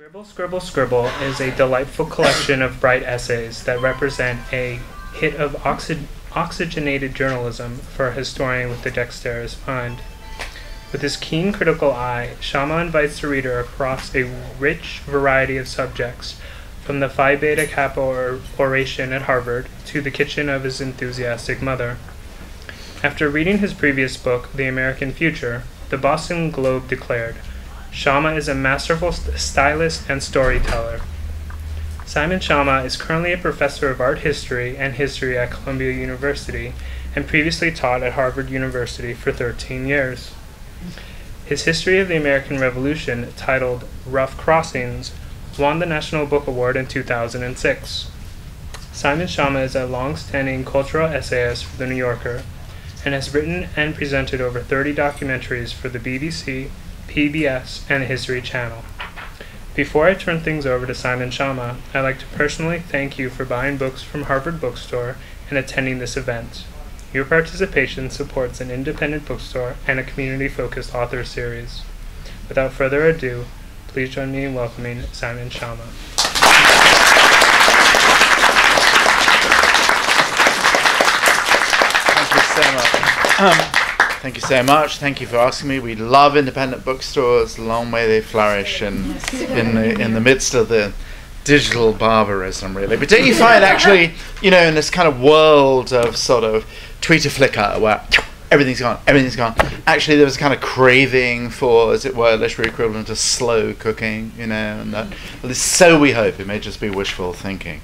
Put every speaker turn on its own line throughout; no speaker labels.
Scribble, Scribble, Scribble is a delightful collection of bright essays that represent a hit of oxygenated journalism for a historian with a dexterous mind. With his keen critical eye, Shama invites the reader across a rich variety of subjects, from the Phi Beta Kappa oration at Harvard to the kitchen of his enthusiastic mother. After reading his previous book, The American Future, the Boston Globe declared, "Shama is a masterful stylist and storyteller." Simon Shama is currently a professor of art history and history at Columbia University and previously taught at Harvard University for 13 years. His History of the American Revolution, titled Rough Crossings, won the National Book Award in 2006. Simon Shama is a long-standing cultural essayist for The New Yorker and has written and presented over 30 documentaries for the BBC, PBS, and the History Channel. Before I turn things over to Simon Shama, I'd like to personally thank you for buying books from Harvard Bookstore and attending this event. Your participation supports an independent bookstore and a community-focused author series. Without further ado, please join me in welcoming Simon Shama.
Thank you so much. Thank you so much. Thank you for asking me. We love independent bookstores. Long may they flourish, and in the midst of the digital barbarism, really. But don't you find, actually, in this kind of world of sort of Twitter flicker where everything's gone, actually there was a kind of craving for, as it were, literary equivalent of slow cooking, and that, so we hope it may just be wishful thinking.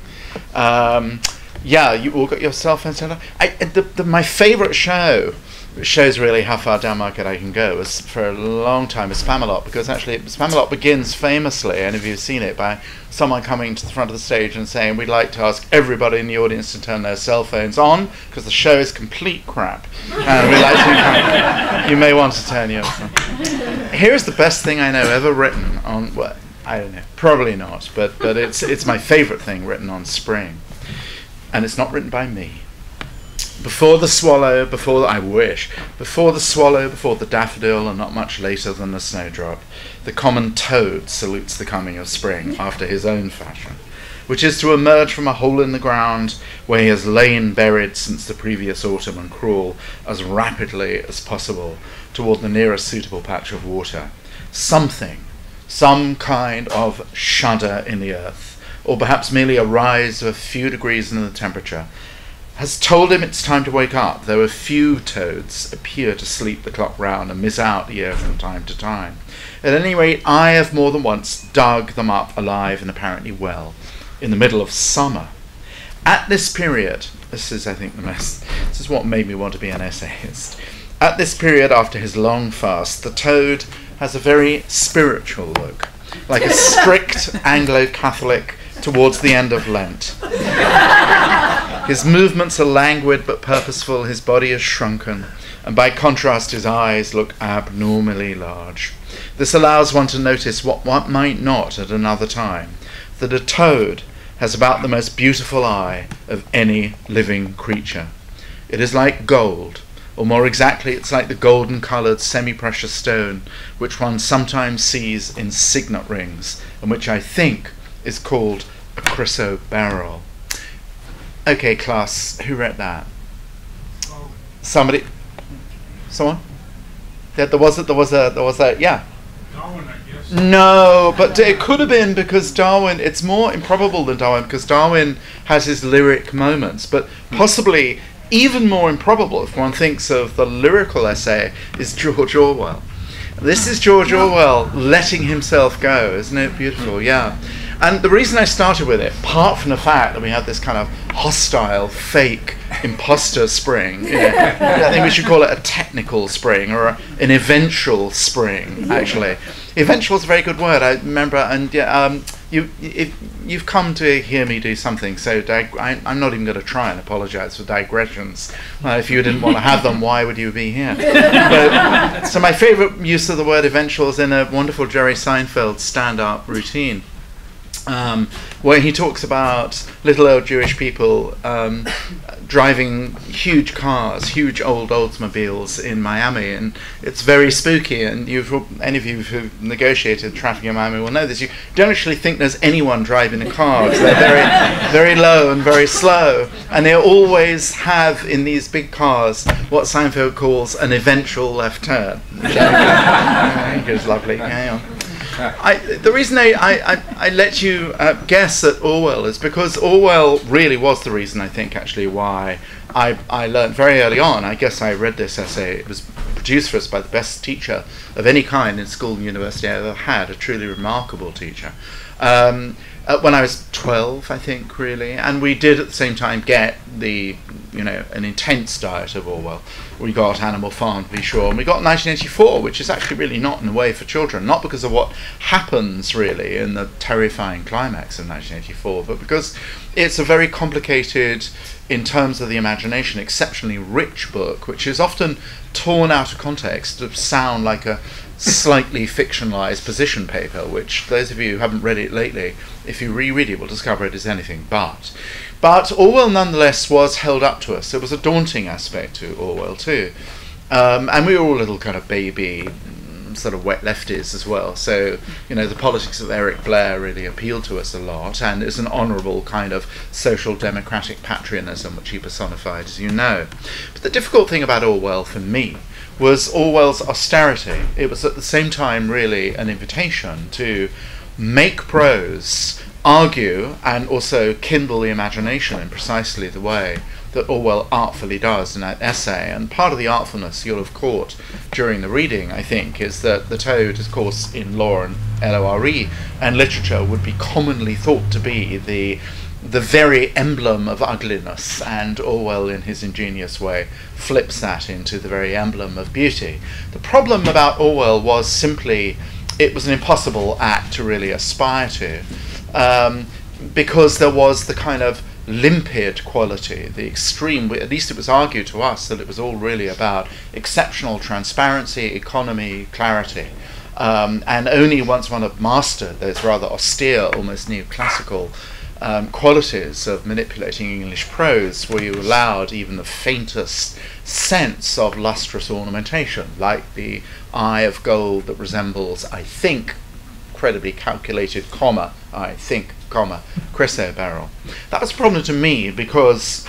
You all got your cell phones turned on. My favourite show, which shows really how far down market I can go, was for a long time a Spamalot, because actually Spamalot begins famously, and if you've seen it, by someone coming to the front of the stage and saying, "We'd like to ask everybody in the audience to turn their cell phones on because the show is complete crap, and we'd like to you may want to turn yours on." Here's the best thing I know ever written on, well, I don't know, probably not, but it's my favourite thing written on spring, and it's not written by me. Before the swallow, before the daffodil, and not much later than the snowdrop, the common toad salutes the coming of spring after his own fashion, which is to emerge from a hole in the ground where he has lain buried since the previous autumn and crawl as rapidly as possible toward the nearest suitable patch of water. Some kind of shudder in the earth, or perhaps merely a rise of a few degrees in the temperature, has told him it's time to wake up, though a few toads appear to sleep the clock round and miss out here from time to time. At any rate, I have more than once dug them up alive and apparently well, in the middle of summer. At this period, this is what made me want to be an essayist. At this period, after his long fast, the toad has a very spiritual look, like a strict Anglo-Catholic towards the end of Lent. His movements are languid but purposeful, his body is shrunken, and by contrast his eyes look abnormally large. This allows one to notice what one might not at another time, that a toad has about the most beautiful eye of any living creature. It is like gold, or more exactly, it's like the golden-coloured semi-precious stone which one sometimes sees in signet rings, and which I think is called a chrysoberyl. Okay, class, who read that? Somebody? Someone? Yeah, there was a, yeah.
Darwin, I guess.
No, but it could have been, because Darwin, it's more improbable than Darwin, because Darwin has his lyric moments, but possibly even more improbable, if one thinks of the lyrical essay, is George Orwell. This is George Orwell letting himself go. Isn't it beautiful? Yeah. And the reason I started with it, apart from the fact that we have this kind of hostile, fake, imposter spring, I think we should call it a technical spring, or an eventual spring, actually. Eventual is a very good word, I remember, and you've come to hear me do something, so I'm not even going to try and apologise for digressions. If you didn't want to have them, why would you be here? So my favourite use of the word eventual is in a wonderful Jerry Seinfeld stand-up routine. where he talks about little old Jewish people driving huge cars, huge old Oldsmobiles in Miami, and it's very spooky. And any of you who've negotiated traffic in Miami will know this. You don't actually think there's anyone driving a car. They're very, very low and very slow, and they always have in these big cars what Seinfeld calls an eventual left turn, which I think is lovely. Hang on. The reason I let you guess at Orwell is because Orwell really was the reason, I think, actually, why I learned very early on. I guess I read this essay. It was produced for us by the best teacher of any kind in school and university I ever had, a truly remarkable teacher. When I was 12, I think, really, and we did at the same time get an intense diet of Orwell. We got Animal Farm, to be sure, and we got 1984, which is actually really not in the way for children, not because of what happens really in the terrifying climax of 1984, but because it's a very complicated, in terms of the imagination, exceptionally rich book, which is often torn out of context to sound like a slightly fictionalized position paper, which those of you who haven't read it lately, if you reread it, will discover it is anything but. But Orwell nonetheless was held up to us. There was a daunting aspect to Orwell too. And we were all little kind of baby sort of wet lefties as well. So, the politics of Eric Blair really appealed to us a lot, and it's an honourable kind of social democratic patriotism which he personified, as you know. But the difficult thing about Orwell for me was Orwell's austerity. It was at the same time really an invitation to make prose, argue, and also kindle the imagination in precisely the way that Orwell artfully does in that essay. And part of the artfulness you'll have caught during the reading, I think, is that the toad, of course, in lore and L-O-R-E and literature would be commonly thought to be the very emblem of ugliness, and Orwell, in his ingenious way, flips that into the very emblem of beauty. The problem about Orwell was simply it was an impossible act to really aspire to, because there was the kind of limpid quality, the extreme, at least it was argued to us that it was all really about exceptional transparency, economy, clarity. And only once one had mastered those rather austere, almost neoclassical qualities of manipulating English prose were you allowed even the faintest sense of lustrous ornamentation, like the eye of gold that resembles, I think, incredibly calculated comma, I think, comma, chrysoberyl. That was a problem to me because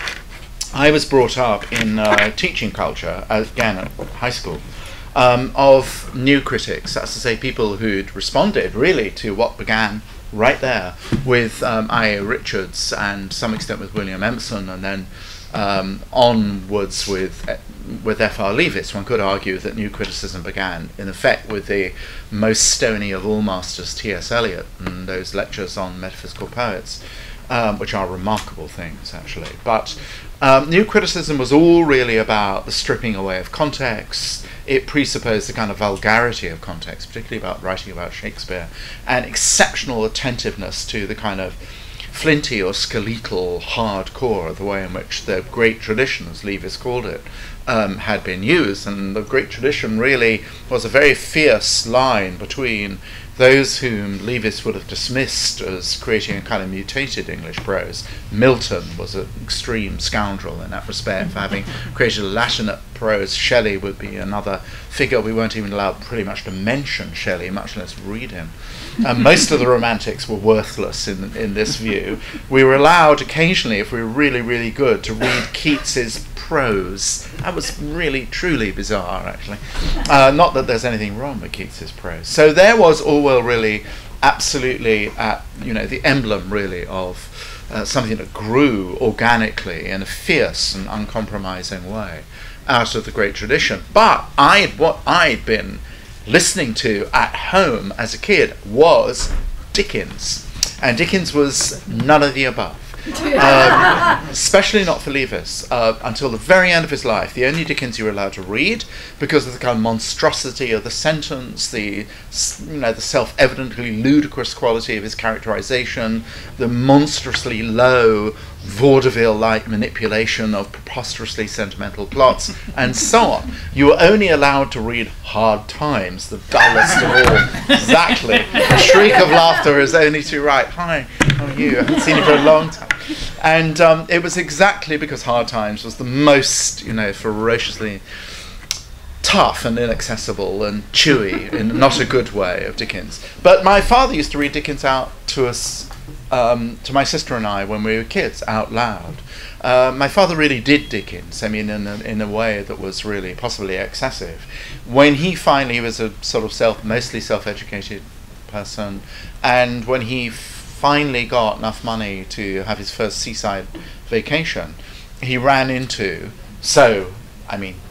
I was brought up in teaching culture, again at high school, of new critics, that's to say people who'd responded really to what began right there with I.A. Richards and to some extent with William Empson, and then onwards with F.R. Leavis. One could argue that new criticism began in effect with the most stony of all masters, T.S. Eliot, and those lectures on metaphysical poets, which are remarkable things actually. But new criticism was all really about the stripping away of context. It presupposed the kind of vulgarity of context, particularly about writing about Shakespeare, and exceptional attentiveness to the kind of flinty or skeletal hardcore, the way in which the great tradition, as Leavis called it, had been used. And the great tradition really was a very fierce line between those whom Leavis would have dismissed as creating a kind of mutated English prose. Milton was an extreme scoundrel in that respect for having created a Latinate prose. Shelley would be another figure. We weren't even allowed pretty much to mention Shelley, much less read him. Most of the romantics were worthless in this view. We were allowed occasionally, if we were really, really good, to read Keats's prose. That was really, truly bizarre, actually. Not that there's anything wrong with Keats's prose. So there was Orwell really absolutely at, the emblem really of something that grew organically in a fierce and uncompromising way out of the great tradition. But what I'd been listening to at home as a kid was Dickens. And Dickens was none of the above. especially not for leavers, until the very end of his life. The only Dickens you were allowed to read, because of the kind of monstrosity of the sentence, the self-evidently ludicrous quality of his characterization, the monstrously low vaudeville-like manipulation of preposterously sentimental plots, and so on. You were only allowed to read Hard Times, the dullest of all. Exactly. A shriek of laughter is only too right. Hi, how are you? I haven't seen you for a long time. And it was exactly because Hard Times was the most, ferociously tough and inaccessible and chewy in not a good way of Dickens. But my father used to read Dickens out to us, to my sister and I, when we were kids, out loud. My father really did Dickens, in a way that was really possibly excessive. When he was a sort of mostly self-educated person, and when he finally got enough money to have his first seaside vacation, he ran into,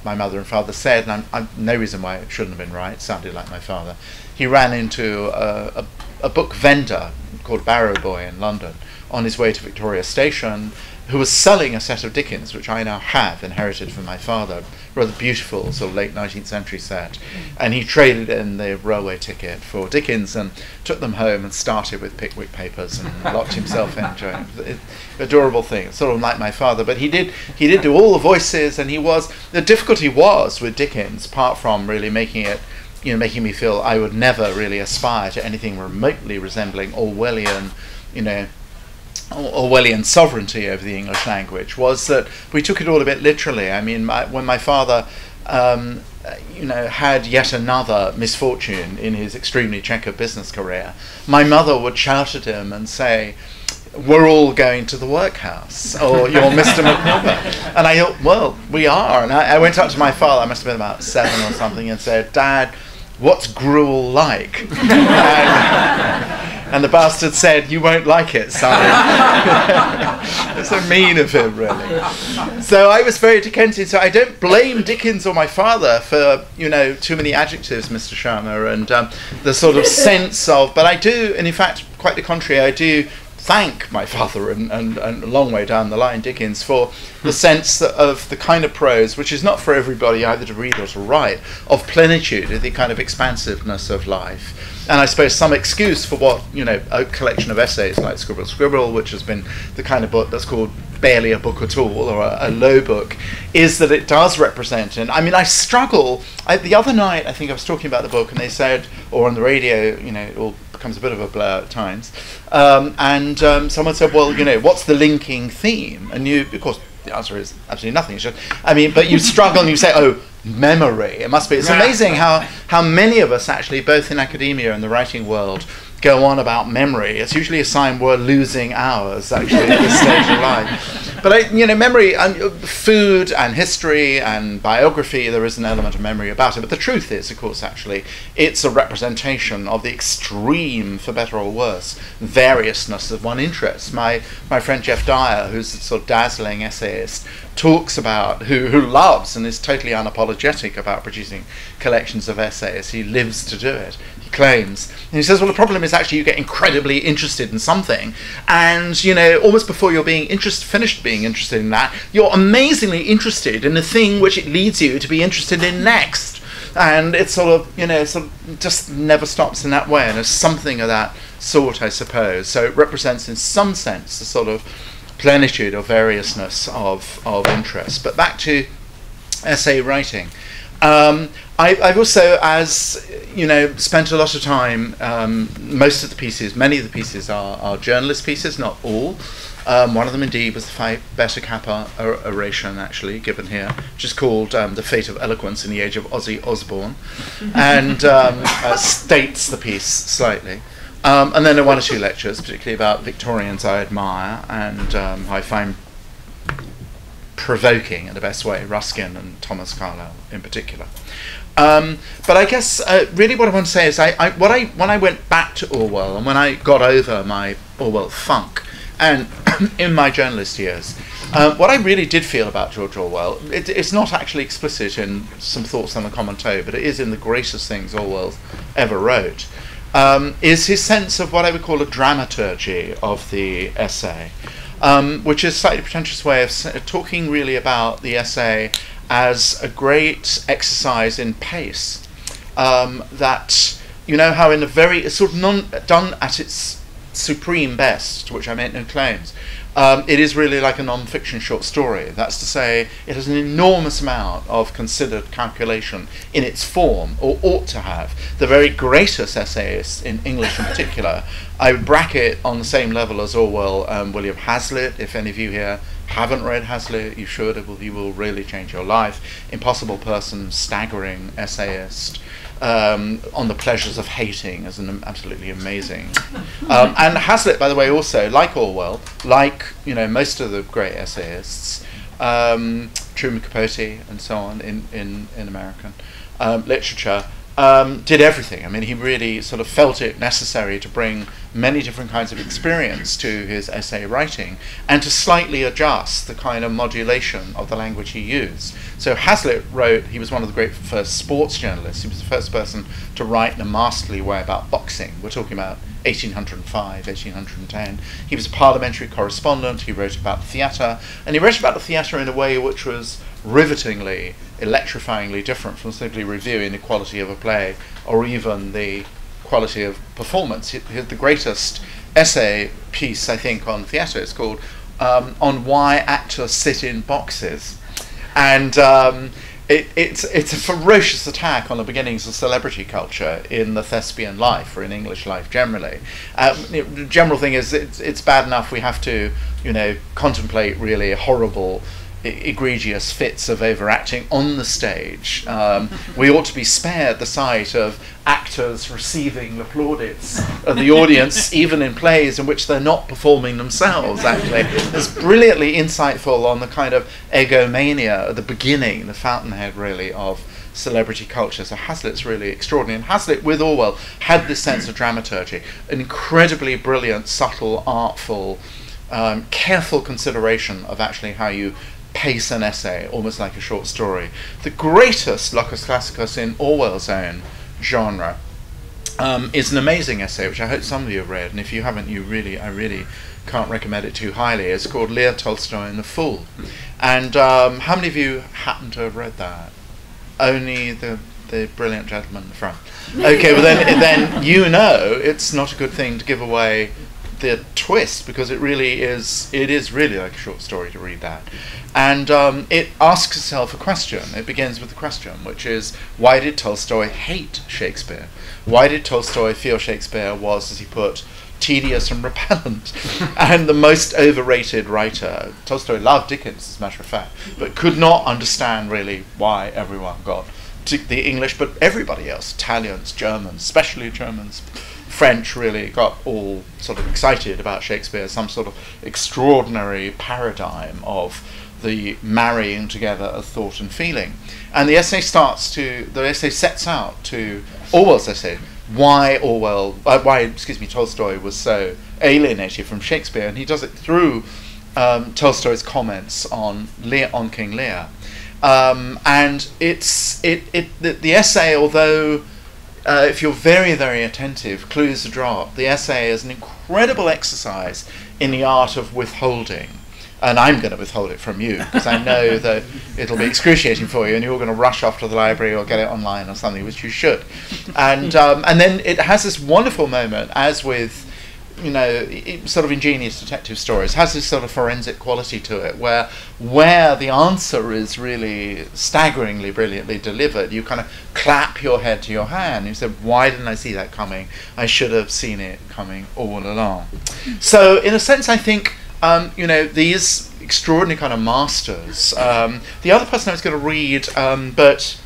my mother and father said, and I'm no reason why it shouldn't have been right, it sounded like my father, he ran into a book vendor called Barrow Boy in London on his way to Victoria Station, who was selling a set of Dickens, which I now have inherited from my father, rather beautiful sort of late 19th century set, and he traded in the railway ticket for Dickens and took them home and started with Pickwick Papers and locked himself into it. Adorable thing, sort of like my father, but he did do all the voices, and the difficulty was with Dickens, apart from really making me feel I would never really aspire to anything remotely resembling Orwellian sovereignty over the English language, was that we took it all a bit literally. When my father had yet another misfortune in his extremely checkered business career, my mother would shout at him and say, "We're all going to the workhouse," or "You're Mr. McNiver." And I thought, well, we are. And I went up to my father, I must have been about 7 or something, and said, "Dad, what's gruel like?" And the bastard said, "You won't like it, son." It's so mean of him, really. So I was very Dickensian. So I don't blame Dickens or my father for, too many adjectives, Mr. Shama, and the sort of sense of, but I do, and in fact, quite the contrary, I do thank my father and a long way down the line, Dickens, for the sense of the kind of prose, which is not for everybody either to read or to write, of plenitude, of the kind of expansiveness of life. And I suppose some excuse for what, a collection of essays like Scribble, Scribble, which has been the kind of book that's called barely a book at all, or a low book, is that it does represent. And I struggle. The other night, I think I was talking about the book, and they said, or on the radio, it all becomes a bit of a blur at times. Someone said, well, what's the linking theme? And of course, the answer is absolutely nothing. But you struggle and you say, oh, memory. It must be. It's amazing how many of us actually, both in academia and the writing world, go on about memory. It's usually a sign we're losing ours, actually, at this stage of life. But memory, food and history and biography, there is an element of memory about it. But the truth is, of course, actually, it's a representation of the extreme, for better or worse, variousness of one interest. My friend Jeff Dyer, who's a sort of dazzling essayist, talks about, who loves and is totally unapologetic about producing collections of essays. He lives to do it, he claims. And he says, well, the problem is actually you get incredibly interested in something, and almost before you're finished being interested in that, you're amazingly interested in the thing which it leads you to be interested in next. And it's sort of just never stops in that way, and there's something of that sort, I suppose. So it represents in some sense the sort of plenitude or variousness of interest. But back to essay writing. I've also, spent a lot of time, many of the pieces are journalist pieces, not all. One of them indeed was the Phi Beta Kappa oration, actually, given here, which is called The Fate of Eloquence in the Age of Ozzy Osbourne, and states the piece slightly. And then there are 1 or 2 lectures, particularly about Victorians I admire and I find provoking in the best way, Ruskin and Thomas Carlyle in particular. But I guess really what I want to say is when I went back to Orwell and when I got over my Orwell funk, and in my journalist years, what I really did feel about George Orwell, it's not actually explicit in some thoughts on the common toe, but it is in the greatest things Orwell ever wrote, is his sense of what I would call a dramaturgy of the essay. which is a slightly pretentious way of talking really about the essay as a great exercise in pace. That, you know, how in a very, it's sort of done at its supreme best, to which I make no claims, it is really like a non-fiction short story. That's to say, it has an enormous amount of considered calculation in its form, or ought to have. The very greatest essayists, in English in particular, I would bracket on the same level as Orwell, William Hazlitt. If any of you here haven't read Hazlitt, you should. He will really change your life. Impossible Person, staggering essayist. On the pleasures of hating is an absolutely amazing. And Hazlitt, by the way, also, like Orwell, like, you know, most of the great essayists, Truman Capote and so on in American literature, did everything. I mean, he really sort of felt it necessary to bring many different kinds of experience to his essay writing and to slightly adjust the kind of modulation of the language he used. So Hazlitt wrote, he was one of the great first sports journalists. He was the first person to write in a masterly way about boxing. We're talking about 1805, 1810. He was a parliamentary correspondent. He wrote about theatre, and he wrote about the theatre in a way which was rivetingly, electrifyingly different from simply reviewing the quality of a play or even the quality of performance. The greatest essay piece, I think, on theatre is called On Why Actors Sit in Boxes. And it's a ferocious attack on the beginnings of celebrity culture in the thespian life, or in English life generally. The general thing is it's bad enough we have to, you know, contemplate really horrible, egregious fits of overacting on the stage. We ought to be spared the sight of actors receiving the plaudits of the audience, even in plays in which they're not performing themselves, actually. It's brilliantly insightful on the kind of egomania at the beginning, the fountainhead, really, of celebrity culture. So Hazlitt's really extraordinary. And Hazlitt, with Orwell, had this sense of dramaturgy, an incredibly brilliant, subtle, artful, careful consideration of actually how you pace an essay, almost like a short story. The greatest locus classicus in Orwell's own genre is an amazing essay, which I hope some of you have read, and if you haven't, I really can't recommend it too highly. It's called Lear Tolstoy and the Fool. And how many of you happen to have read that? Only the brilliant gentleman in the front. Okay, well then you know it's not a good thing to give away the twist, because it is really like a short story to read that. And it asks itself a question. It begins with a question, which is, why did Tolstoy hate Shakespeare? Why did Tolstoy feel Shakespeare was, as he put, tedious and repellent, and the most overrated writer? Tolstoy loved Dickens, as a matter of fact, but could not understand really why everyone got the English, but everybody else, Italians, Germans, especially Germans, French, really got all sort of excited about Shakespeare, some sort of extraordinary paradigm of the marrying together of thought and feeling. And the essay sets out to, Orwell's essay, why Tolstoy was so alienated from Shakespeare, and he does it through Tolstoy's comments on King Lear. And the essay, although if you're very, very attentive, clues are dropped. The essay is an incredible exercise in the art of withholding. And I'm going to withhold it from you, because I know that it'll be excruciating for you, and you're going to rush off to the library or get it online or something, which you should. And then it has this wonderful moment, as with, you know, sort of ingenious detective stories, has this sort of forensic quality to it, where the answer is really staggeringly brilliantly delivered. You kind of clap your head to your hand. You say, why didn't I see that coming? I should have seen it coming all along. So in a sense, I think, these extraordinary kind of masters. The other person I was going to read, but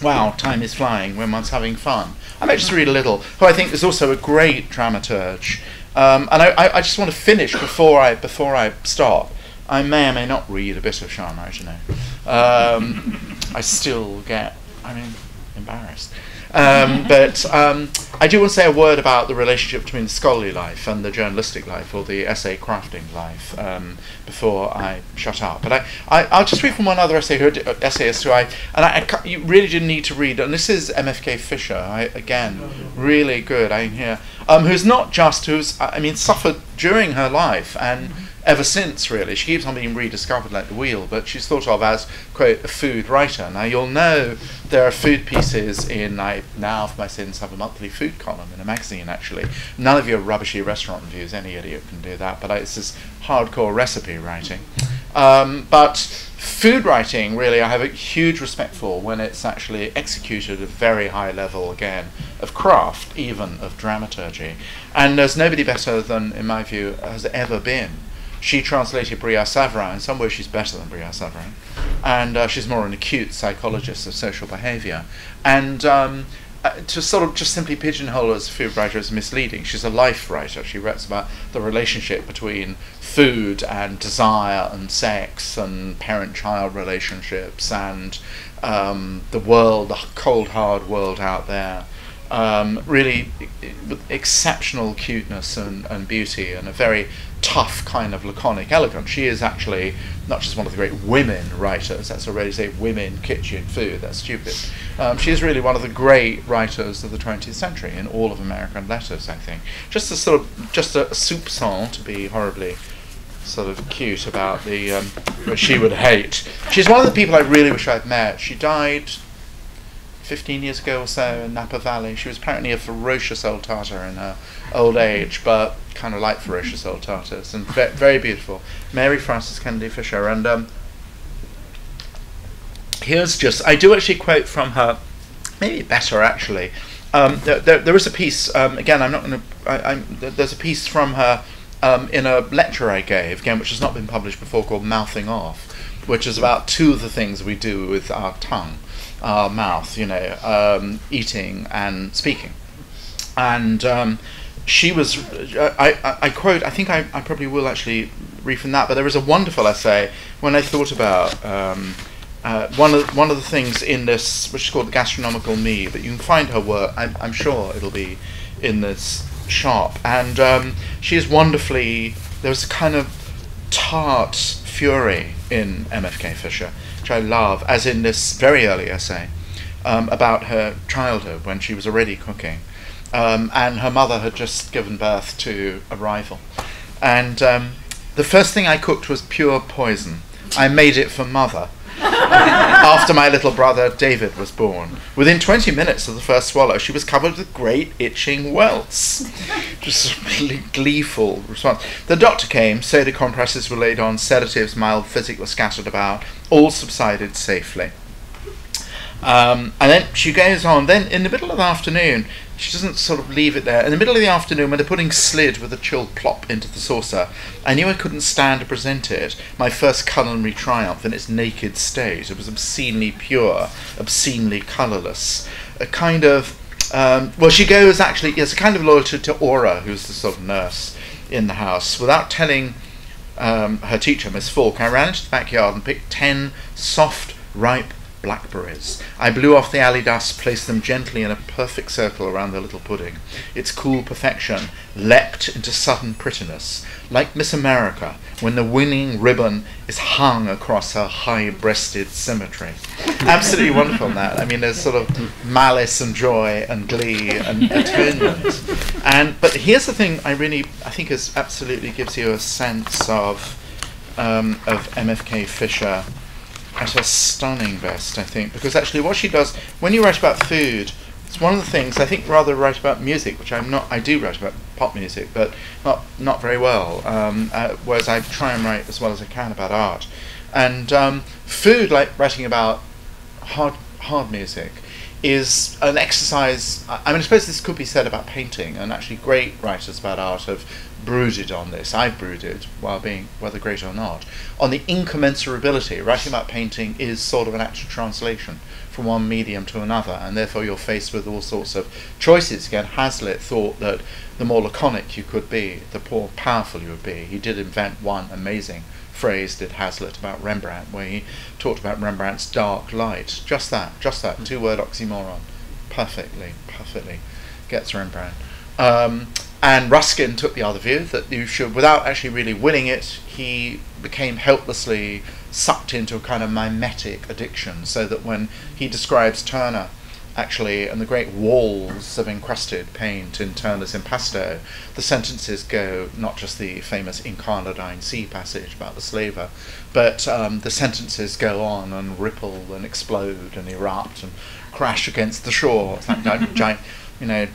wow, time is flying when one's having fun. I might just read a little, who I think is also a great dramaturge. And I just want to finish before I stop. I may or may not read a bit of Shama, I don't know. I still get, embarrassed. But I do want to say a word about the relationship between the scholarly life and the journalistic life, or the essay crafting life, before I shut up. But I'll just read from one other essayist who you really didn't need to read, and this is MFK Fisher. Really good. Who's not just suffered during her life and ever since, really. She keeps on being rediscovered like the wheel, but she's thought of as, quote, a food writer. Now, you'll know there are food pieces in, I now, for my sins, have a monthly food column in a magazine, actually. None of your rubbishy restaurant reviews, any idiot can do that, but it's this hardcore recipe writing. But food writing, really, I have a huge respect for when it's actually executed at a very high level, again, of craft, even of dramaturgy. And there's nobody better than, in my view, has ever been. She translated Brillat-Savarin. In some ways she's better than Brillat-Savarin. And she's more an acute psychologist of social behaviour. And to sort of just simply pigeonhole her as a food writer is misleading. She's a life writer. She writes about the relationship between food and desire and sex and parent-child relationships and the world, the cold, hard world out there. Really with exceptional cuteness and beauty and a very tough kind of laconic elegance. She is actually not just one of the great women writers, that's already say women, kitchen, food, that's stupid. She is really one of the great writers of the 20th century in all of American letters, I think. Just a sort of, just a soupçon to be horribly sort of cute about the, what she would hate. She's one of the people I really wish I'd met. She died 15 years ago or so in Napa Valley. She was apparently a ferocious old Tartar in her old age, but kind of like ferocious old Tartars, and very beautiful. Mary Frances Kennedy Fisher. And here's just, I do actually quote from her, maybe better actually. There is a piece, again, I'm not going to, there's a piece from her in a lecture I gave, again, which has not been published before, called Mouthing Off, which is about two of the things we do with our tongue. Our mouth, you know, eating and speaking. And she was, I quote, I think I probably will actually read from that, but there was a wonderful essay when I thought about one of the things in this, which is called The Gastronomical Me, but you can find her work, I'm sure it'll be in this shop. And she is wonderfully, there's a kind of tart fury in MFK Fisher, which I love, as in this very early essay about her childhood when she was already cooking, and her mother had just given birth to a rival. And the first thing I cooked was pure poison. I made it for mother after my little brother David was born. Within 20 minutes of the first swallow, she was covered with great itching welts. Just a gleeful response. The doctor came, soda compresses were laid on, sedatives, mild physic was scattered about, all subsided safely. And then she goes on, then in the middle of the afternoon, she doesn't sort of leave it there. In the middle of the afternoon, when the pudding slid with a chilled plop into the saucer, I knew I couldn't stand to present it, my first culinary triumph in its naked state. It was obscenely pure, obscenely colourless. A kind of, well, she goes actually, yes, a kind of loyalty to Aura, who's the sort of nurse in the house. Without telling her teacher, Miss Falk, I ran into the backyard and picked 10 soft, ripe blackberries. I blew off the alley dust, placed them gently in a perfect circle around the little pudding. Its cool perfection leapt into sudden prettiness, like Miss America, when the winning ribbon is hung across her high-breasted symmetry. Absolutely wonderful in that. I mean, there's sort of malice and joy and glee and atonement. But here's the thing I think is absolutely gives you a sense of MFK Fisher at her stunning best, I think, because actually what she does, when you write about food, it's one of the things, I think rather write about music, which I do write about pop music, but not very well, whereas I try and write as well as I can about art. And food, like writing about hard music, is an exercise, I mean, I suppose this could be said about painting, and actually great writers about art have brooded on this. I've brooded, whether great or not, on the incommensurability. Writing about painting is sort of an act of translation from one medium to another, and therefore you're faced with all sorts of choices. Again, Hazlitt thought that the more laconic you could be, the more powerful you would be. He did invent one amazing phrase, did Hazlitt, about Rembrandt, where he talked about Rembrandt's dark light. Just that, two-word oxymoron. Perfectly gets Rembrandt. And Ruskin took the other view, that you should, without actually really willing it, he became helplessly sucked into a kind of mimetic addiction, so that when he describes Turner actually, and the great walls of encrusted paint in Turner's Impasto, the sentences go, not just the famous Incarnadine Sea passage about the slaver, but the sentences go on and ripple and explode and erupt and crash against the shore. It's like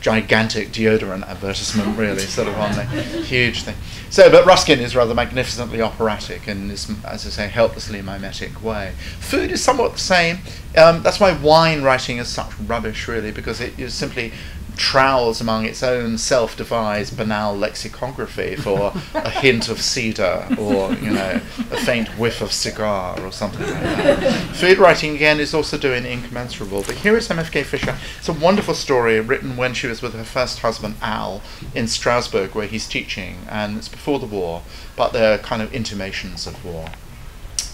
gigantic deodorant advertisement, really, sort of on the huge thing. So, but Ruskin is rather magnificently operatic in this, as I say, helplessly mimetic way. Food is somewhat the same. That's why wine writing is such rubbish, really, because it is simply trowels among its own self-devised banal lexicography for a hint of cedar or, a faint whiff of cigar or something like that. Food writing, again, is also doing incommensurable. But here is MFK Fisher. It's a wonderful story written when she was with her first husband, Al, in Strasbourg, where he's teaching, and it's before the war, but there are kind of intimations of war.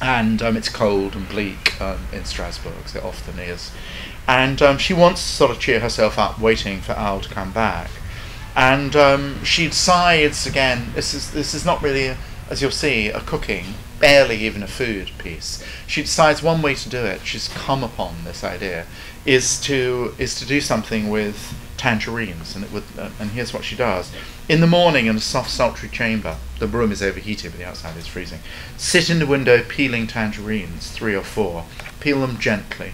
And it's cold and bleak in Strasbourg, as it often is. And she wants to sort of cheer herself up, waiting for Al to come back. And she decides, again, this is not really, as you'll see, a cooking, barely even a food piece. She decides one way to do it, she's come upon this idea, is to do something with tangerines. And here's what she does. In the morning, in a soft, sultry chamber, the room is overheated, but the outside is freezing. Sit in the window peeling tangerines, 3 or 4. Peel them gently.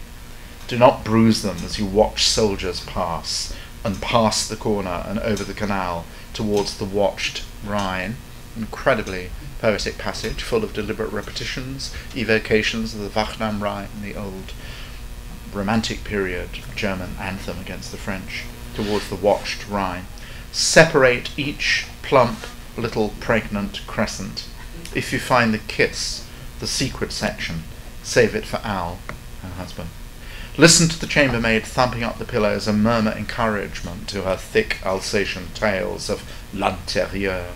Do not bruise them as you watch soldiers pass, and past the corner and over the canal towards the watched Rhine. Incredibly poetic passage, full of deliberate repetitions, evocations of the Wacht am Rhein, the old Romantic period German anthem against the French, towards the watched Rhine. Separate each plump little pregnant crescent. If you find the kiss, the secret section, save it for Al, her husband. Listen to the chambermaid thumping up the pillows and murmur encouragement to her thick Alsatian tales of l'intérieur,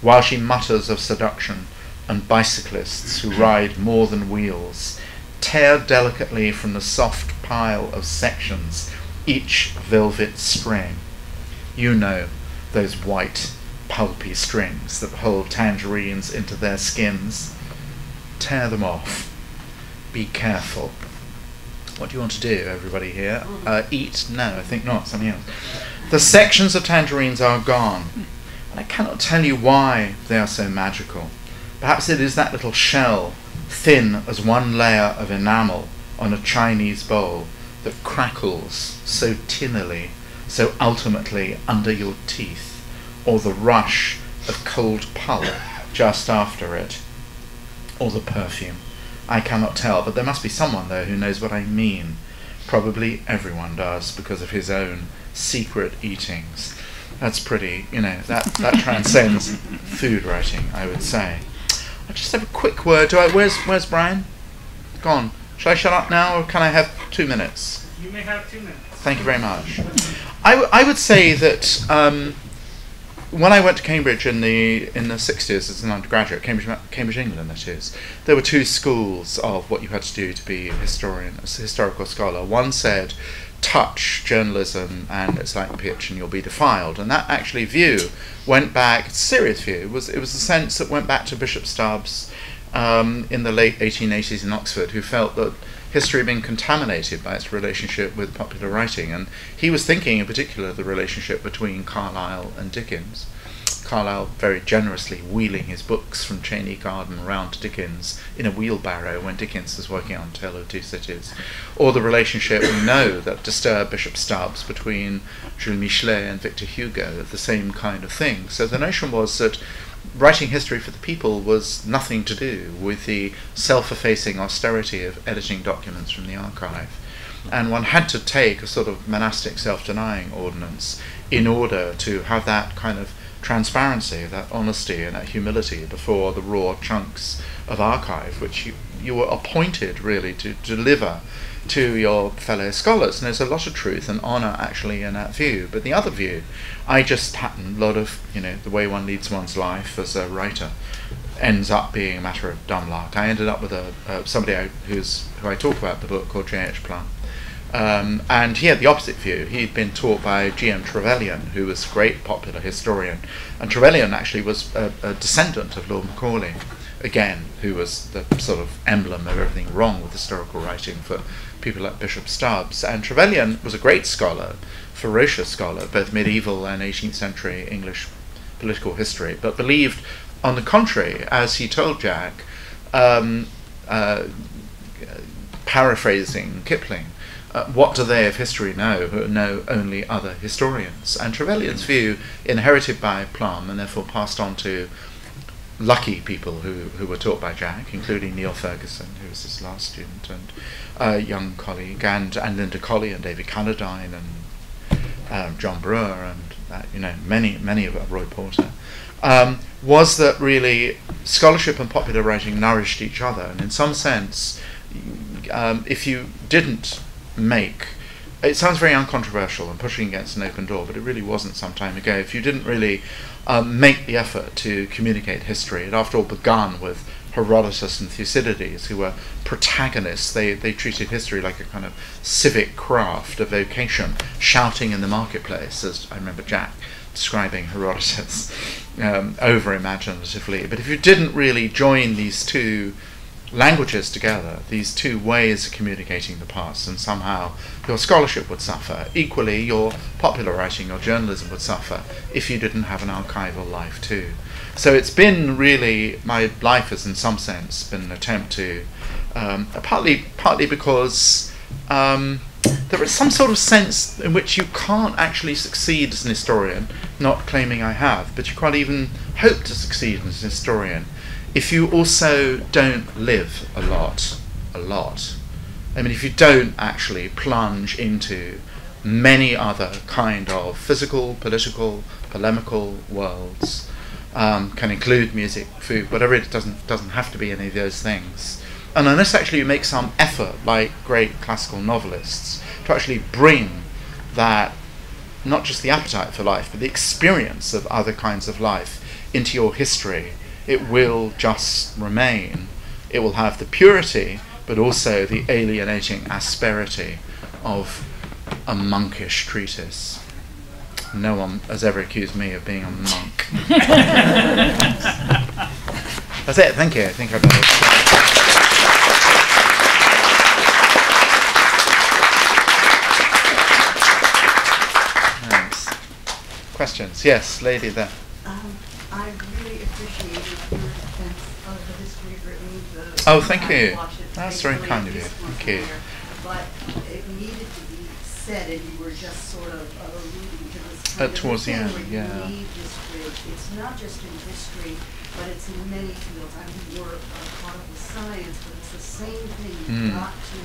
while she mutters of seduction and bicyclists who ride more than wheels. Tear delicately from the soft pile of sections each velvet string. You know, those white, pulpy strings that hold tangerines into their skins. Tear them off. Be careful. What do you want to do, everybody here? Eat? No, I think not. Something else. The sections of tangerines are gone, and I cannot tell you why they are so magical. Perhaps it is that little shell, thin as one layer of enamel on a Chinese bowl, that crackles so tinnily, so ultimately under your teeth, or the rush of cold pulp just after it, or the perfume. I cannot tell, but there must be someone, though, who knows what I mean. Probably everyone does, because of his own secret eatings. That's pretty, that transcends food writing, I would say. I just have a quick word. Where's Brian? Gone. Shall I shut up now, or can I have 2 minutes?
You may have 2 minutes.
Thank you very much. I would say that when I went to Cambridge in the 60s as an undergraduate, Cambridge, England, that is, there were 2 schools of what you had to do to be a historical scholar. One said, touch journalism and it's like pitch and you'll be defiled. And that actually view went back, serious view, it was the sense that went back to Bishop Stubbs in the late 1880s in Oxford, who felt that history had been contaminated by its relationship with popular writing, and he was thinking in particular of the relationship between Carlyle and Dickens. Carlyle very generously wheeling his books from Cheney Garden round to Dickens in a wheelbarrow when Dickens was working on Tale of Two Cities, or the relationship we know that disturbed Bishop Stubbs between Jules Michelet and Victor Hugo, the same kind of thing. So the notion was that writing history for the people was nothing to do with the self-effacing austerity of editing documents from the archive. And one had to take a sort of monastic self-denying ordinance in order to have that kind of transparency, that honesty and that humility before the raw chunks of archive, which you were appointed really to deliver to your fellow scholars. And there's a lot of truth and honour actually in that view. But the other view, I just happen, a lot of, the way one leads one's life as a writer ends up being a matter of dumb luck. I ended up with somebody who I talk about in the book, called J.H. Plum. And he had the opposite view. He'd been taught by G.M. Trevelyan, who was a great popular historian. And Trevelyan actually was a descendant of Lord Macaulay. again, who was the sort of emblem of everything wrong with historical writing for people like Bishop Stubbs. And Trevelyan was a great scholar, ferocious scholar, both medieval and 18th century English political history, but believed, on the contrary, as he told Jack, paraphrasing Kipling, what do they of history know who know only other historians? And Trevelyan's view, inherited by Plum and therefore passed on to lucky people who were taught by Jack, including Neil Ferguson, who was his last student, and a young colleague, and Linda Colley and David Calladine and John Brewer and many of Roy Porter, was that really scholarship and popular writing nourished each other. And in some sense, if you didn't make, it sounds very uncontroversial and pushing against an open door, but it really wasn't some time ago, if you didn't really make the effort to communicate history, it after all begun with Herodotus and Thucydides, who were protagonists. They treated history like a kind of civic craft, a vocation, shouting in the marketplace, as I remember Jack describing Herodotus over imaginatively. But if you didn't really join these two languages together, these two ways of communicating the past, and somehow your scholarship would suffer. Equally, your popular writing, your journalism would suffer if you didn't have an archival life too. So it's been really, my life has in some sense been an attempt to, partly because there is some sort of sense in which you can't actually succeed as an historian, not claiming I have, but you can't even hope to succeed as an historian if you also don't live a lot. I mean, if you don't actually plunge into many other kind of physical, political, polemical worlds, can include music, food, whatever. It doesn't have to be any of those things. And unless actually you make some effort, like great classical novelists, to actually bring that, not just the appetite for life, but the experience of other kinds of life into your history, it will just remain. It will have the purity, but also the alienating asperity of a monkish treatise. No one has ever accused me of being a monk. That's it, thank you. I think I've done it. Questions? Yes, lady there.
I really appreciated your defense of the history written.
Oh, thank you. That's very kind of you. Thank you.
But it needed to be said, and you were just sort of alluding to this kind
towards the end,
where
yeah.
you need history. It's not just in history, but it's in many fields. I mean, you're caught up with science, but it's the same thing. You've got to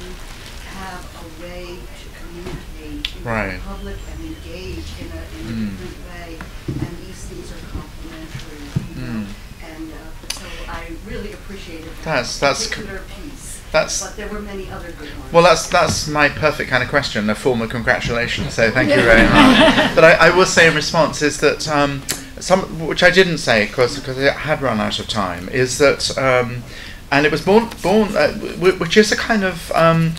have a way to communicate with the public and engage in a different way, and these things are complementary, you know. And so I really appreciated that particular piece. But there were many other good ones.
Well, that's my perfect kind of question, a form of congratulations. So thank you very much. But I will say in response is that some, which I didn't say because I had run out of time, is that. And it was born, which is a kind of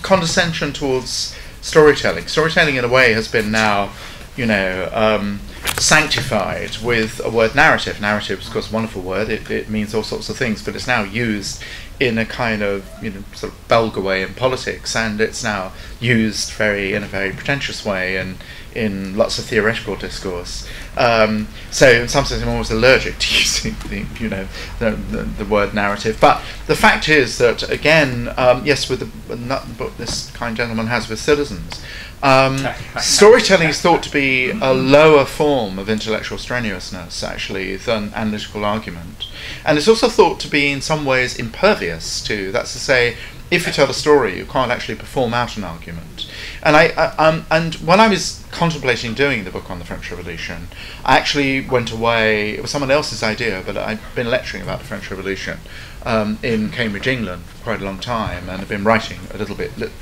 condescension towards storytelling. Storytelling, in a way, has been now, sanctified with a word narrative. Narrative is, of course, a wonderful word. It means all sorts of things, but it's now used in a kind of, sort of Belga way in politics, and it's now used in a very pretentious way and in lots of theoretical discourse. So in some sense I'm almost allergic to using the word narrative. But the fact is that, again, yes, with the book this kind gentleman has with Citizens, storytelling is thought to be a lower form of intellectual strenuousness, actually, than analytical argument. And it's also thought to be in some ways impervious to, that's to say, if you tell a story, you can't actually perform out an argument. And and when I was contemplating doing the book on the French Revolution, I actually went away. It was someone else's idea, but I'd been lecturing about the French Revolution in Cambridge, England, for quite a long time, and I've been writing a little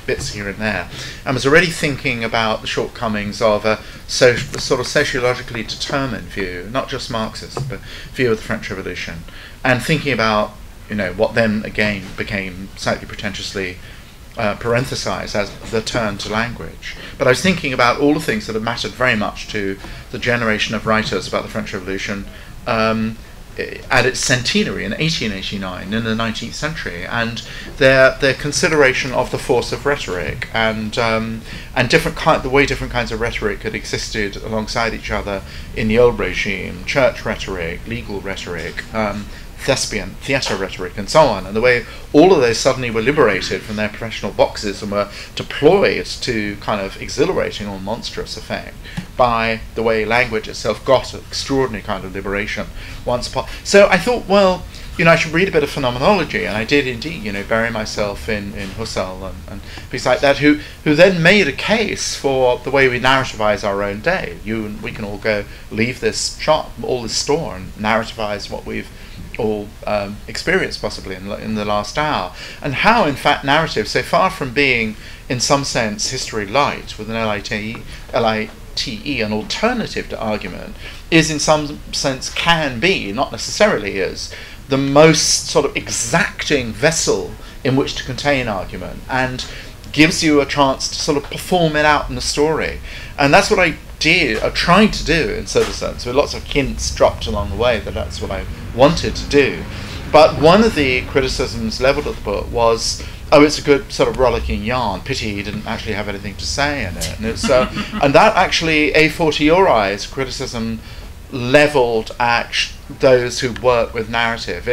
bits here and there, and was already thinking about the shortcomings of a sort of sociologically determined view, not just Marxist, but view of the French Revolution, and thinking about what then again became slightly pretentiously parenthesized as the turn to language. But I was thinking about all the things that have mattered very much to the generation of writers about the French Revolution, at its centenary in 1889 in the 19th century, and their consideration of the force of rhetoric and the way different kinds of rhetoric had existed alongside each other in the old regime: church rhetoric, legal rhetoric, thespian theatre rhetoric, and so on, and the way all of those suddenly were liberated from their professional boxes and were deployed to kind of exhilarating or monstrous effect by the way language itself got an extraordinary kind of liberation once upon. So I thought, well, I should read a bit of phenomenology, and I did indeed, bury myself in Husserl and things like that, who then made a case for the way we narrativize our own day. You and we can all go leave this shop, all this store, and narrativize what we've all experienced possibly in the last hour, and how in fact narrative, so far from being in some sense history light with an L-I-T-E, an alternative to argument, is in some sense, can be, not necessarily is, the most sort of exacting vessel in which to contain argument, and gives you a chance to sort of perform it out in the story. And that's what I tried to do in certain sense, with lots of hints dropped along the way that that's what I wanted to do. But one of the criticisms levelled at the book was, it's a good sort of rollicking yarn, pity he didn't actually have anything to say in it. And it's and that actually a fortiori is criticism levelled at those who work with narrative.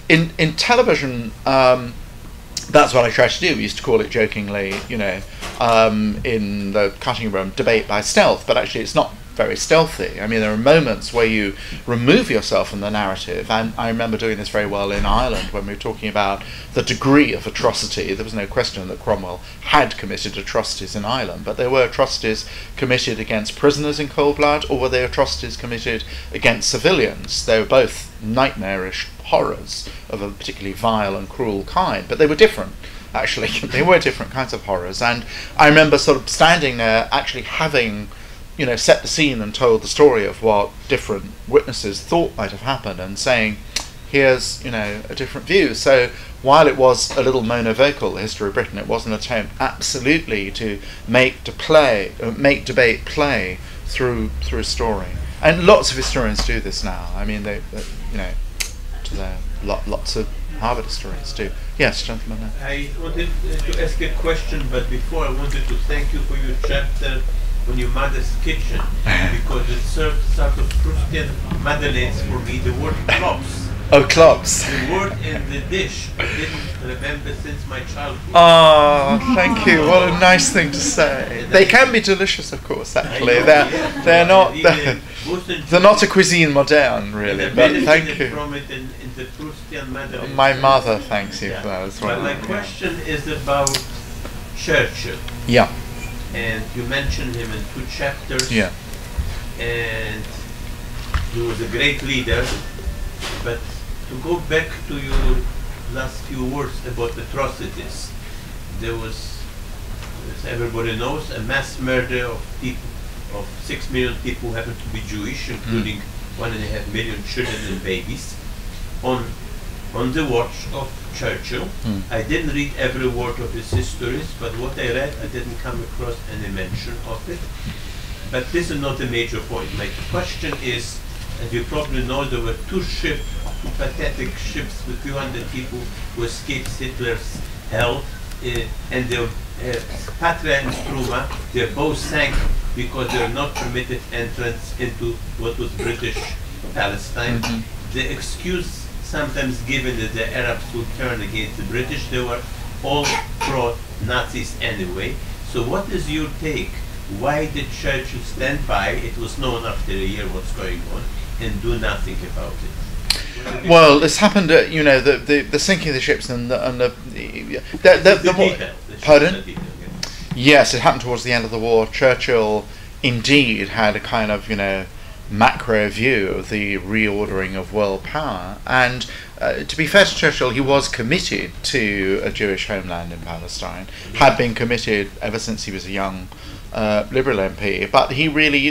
In television, that's what I try to do. We used to call it jokingly, in the cutting room, debate by stealth, but actually it's not very stealthy. I mean, there are moments where you remove yourself from the narrative, and I remember doing this very well in Ireland when we were talking about the degree of atrocity. There was no question that Cromwell had committed atrocities in Ireland, but there were atrocities committed against prisoners in cold blood, or were they atrocities committed against civilians? They were both nightmarish horrors of a particularly vile and cruel kind, but they were different. Actually, they were different kinds of horrors, and I remember sort of standing there, actually having set the scene and told the story of what different witnesses thought might have happened, and saying, here's a different view. So while it was a little monovocal, the history of Britain, it was an attempt absolutely to make debate play through a story. And lots of historians do this now. I mean, lots of Harvard historians do. Yes, gentlemen.
I wanted to ask a question, but before I wanted to thank you for your chapter on your mother's kitchen, because it served sort of Proustian madeleines for me, the word clops.
Oh, clops.
The word in the dish I didn't remember since my childhood.
Oh, thank you. What a nice thing to say. They can be delicious, of course, actually. They're not they're not a cuisine moderne, really, but thank you.
From it in the Proustian madeleine.
My mother thanks you for that as well.
But my question is about Churchill.
Yeah.
And you mentioned him in 2 chapters.
Yeah.
And he was a great leader. But to go back to your last few words about atrocities, there was, as everybody knows, a mass murder of people, of 6 million people who happen to be Jewish, including 1.5 million children and babies, on the watch of Churchill. I didn't read every word of his histories, but what I read, I didn't come across any mention of it. But this is not a major point. My question is, as you probably know, there were 2 pathetic ships with 200 people who escaped Hitler's hell, and the Patria and Struma, they both sank because they were not permitted entrance into what was British Palestine. The excuse sometimes given that the Arabs would turn against the British, they were all pro-Nazis anyway. So what is your take? Why did Churchill stand by? It was known after a year what's going on, and do nothing about it.
Well, this happened at the sinking of the ships and the pardon? Yes, it happened towards the end of the war. Churchill indeed had a kind of macro view of the reordering of world power, and to be fair to Churchill, he was committed to a Jewish homeland in Palestine, had been committed ever since he was a young Liberal MP, but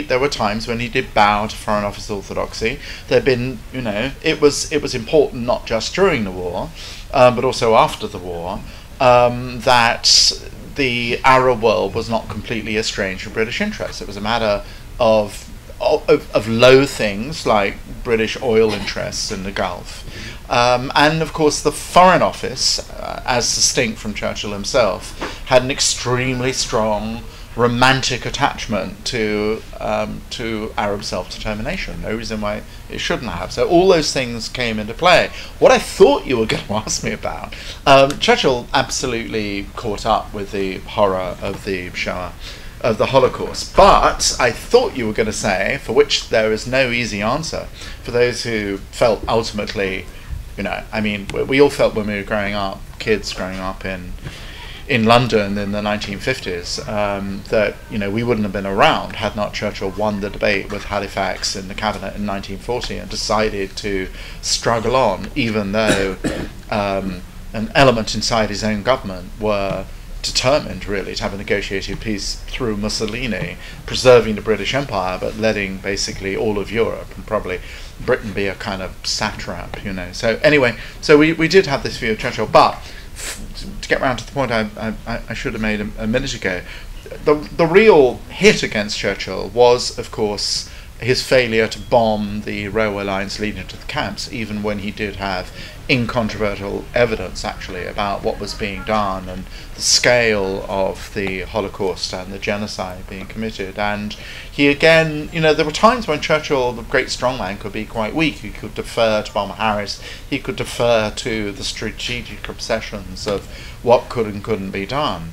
there were times when he did bow to foreign office orthodoxy. There'd been, it was important not just during the war, but also after the war, that the Arab world was not completely estranged from British interests. It was a matter of low things like British oil interests in the Gulf. And of course the Foreign Office, as distinct from Churchill himself, had an extremely strong romantic attachment to Arab self-determination. No reason why it shouldn't have. So all those things came into play. What I thought you were going to ask me about, Churchill absolutely caught up with the horror of the Shama, of the Holocaust. But I thought you were going to say, for which there is no easy answer, for those who felt ultimately, I mean, we all felt when we were growing up, kids growing up in London in the 1950s, that we wouldn't have been around had not Churchill won the debate with Halifax in the cabinet in 1940 and decided to struggle on, even though an element inside his own government were determined really to have a negotiated peace through Mussolini, preserving the British Empire but letting basically all of Europe and probably Britain be a kind of satrap. So anyway, so we did have this view of Churchill, but to get round to the point I should have made a minute ago, the real hit against Churchill was, of course, his failure to bomb the railway lines leading to the camps, even when he did have incontrovertible evidence, actually, about what was being done and the scale of the Holocaust and the genocide being committed. And he again, there were times when Churchill, the great strongman, could be quite weak. He could defer to Bomber Harris. He could defer to the strategic obsessions of what could and couldn't be done.